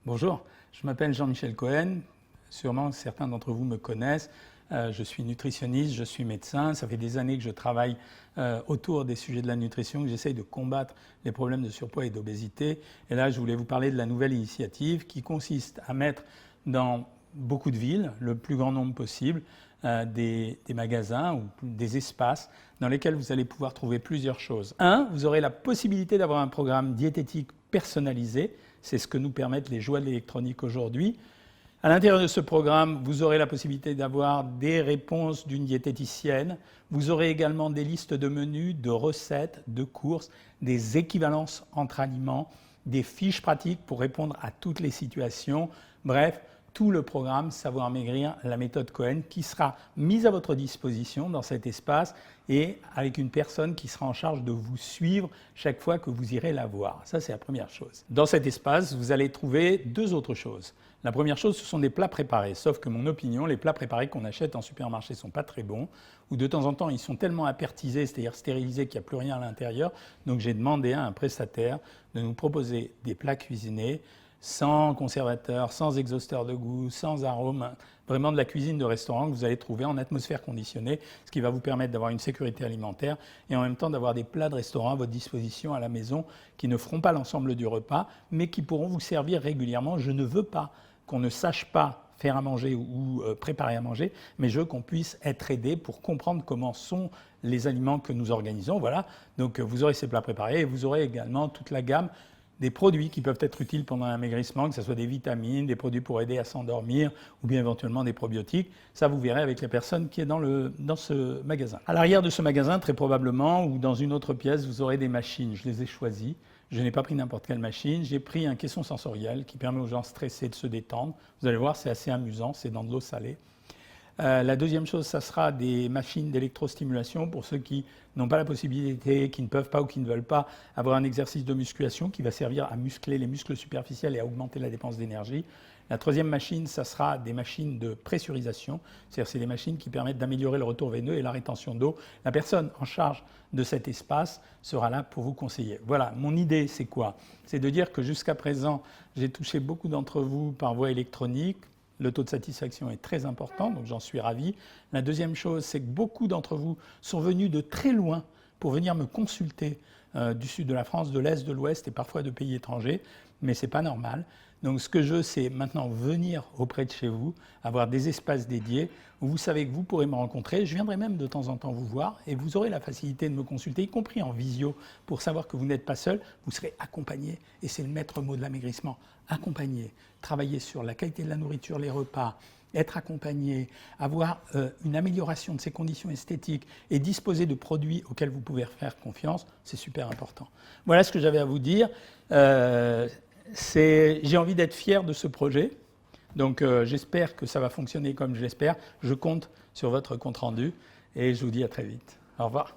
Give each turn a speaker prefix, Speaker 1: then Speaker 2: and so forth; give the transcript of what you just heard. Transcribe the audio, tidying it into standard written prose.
Speaker 1: Bonjour, je m'appelle Jean-Michel Cohen. Sûrement certains d'entre vous me connaissent. Je suis nutritionniste, je suis médecin. Ça fait des années que je travaille autour des sujets de la nutrition, que j'essaye de combattre les problèmes de surpoids et d'obésité. Et là, je voulais vous parler de la nouvelle initiative qui consiste à mettre dans beaucoup de villes, le plus grand nombre possible, des magasins ou des espaces dans lesquels vous allez pouvoir trouver plusieurs choses. Un, vous aurez la possibilité d'avoir un programme diététique personnalisé. C'est ce que nous permettent les jouets de l'électronique aujourd'hui. À l'intérieur de ce programme, vous aurez la possibilité d'avoir des réponses d'une diététicienne. Vous aurez également des listes de menus, de recettes, de courses, des équivalences entre aliments, des fiches pratiques pour répondre à toutes les situations. Bref, tout le programme Savoir Maigrir, la méthode Cohen, qui sera mise à votre disposition dans cet espace et avec une personne qui sera en charge de vous suivre chaque fois que vous irez la voir. Ça, c'est la première chose. Dans cet espace, vous allez trouver deux autres choses. La première chose, ce sont des plats préparés. Sauf que mon opinion, les plats préparés qu'on achète en supermarché ne sont pas très bons, ou de temps en temps, ils sont tellement apertisés, c'est-à-dire stérilisés, qu'il n'y a plus rien à l'intérieur. Donc j'ai demandé à un prestataire de nous proposer des plats cuisinés sans conservateur, sans exhausteur de goût, sans arôme, vraiment de la cuisine de restaurant que vous allez trouver en atmosphère conditionnée, ce qui va vous permettre d'avoir une sécurité alimentaire et en même temps d'avoir des plats de restaurant à votre disposition à la maison qui ne feront pas l'ensemble du repas, mais qui pourront vous servir régulièrement. Je ne veux pas qu'on ne sache pas faire à manger ou préparer à manger, mais je veux qu'on puisse être aidé pour comprendre comment sont les aliments que nous organisons. Voilà, donc vous aurez ces plats préparés et vous aurez également toute la gamme des produits qui peuvent être utiles pendant l'amaigrissement, que ce soit des vitamines, des produits pour aider à s'endormir ou bien éventuellement des probiotiques. Ça, vous verrez avec la personne qui est dans ce magasin. À l'arrière de ce magasin, très probablement, ou dans une autre pièce, vous aurez des machines. Je les ai choisies. Je n'ai pas pris n'importe quelle machine. J'ai pris un caisson sensoriel qui permet aux gens stressés de se détendre. Vous allez voir, c'est assez amusant. C'est dans de l'eau salée. La deuxième chose, ça sera des machines d'électrostimulation pour ceux qui n'ont pas la possibilité, qui ne peuvent pas ou qui ne veulent pas avoir un exercice de musculation qui va servir à muscler les muscles superficiels et à augmenter la dépense d'énergie. La troisième machine, ça sera des machines de pressurisation, c'est-à-dire c'est des machines qui permettent d'améliorer le retour veineux et la rétention d'eau. La personne en charge de cet espace sera là pour vous conseiller. Voilà, mon idée, c'est quoi? C'est de dire que jusqu'à présent, j'ai touché beaucoup d'entre vous par voie électronique. Le taux de satisfaction est très important, donc j'en suis ravi. La deuxième chose, c'est que beaucoup d'entre vous sont venus de très loin pour venir me consulter du sud de la France, de l'est, de l'ouest et parfois de pays étrangers, mais ce n'est pas normal. Donc ce que je veux, c'est maintenant venir auprès de chez vous, avoir des espaces dédiés où vous savez que vous pourrez me rencontrer. Je viendrai même de temps en temps vous voir et vous aurez la facilité de me consulter, y compris en visio, pour savoir que vous n'êtes pas seul. Vous serez accompagné et c'est le maître mot de l'amaigrissement. Accompagné, travailler sur la qualité de la nourriture, les repas, être accompagné, avoir une amélioration de ses conditions esthétiques et disposer de produits auxquels vous pouvez faire confiance, c'est super important. Voilà ce que j'avais à vous dire. J'ai envie d'être fier de ce projet, donc j'espère que ça va fonctionner comme je l'espère. Je compte sur votre compte rendu et je vous dis à très vite. Au revoir.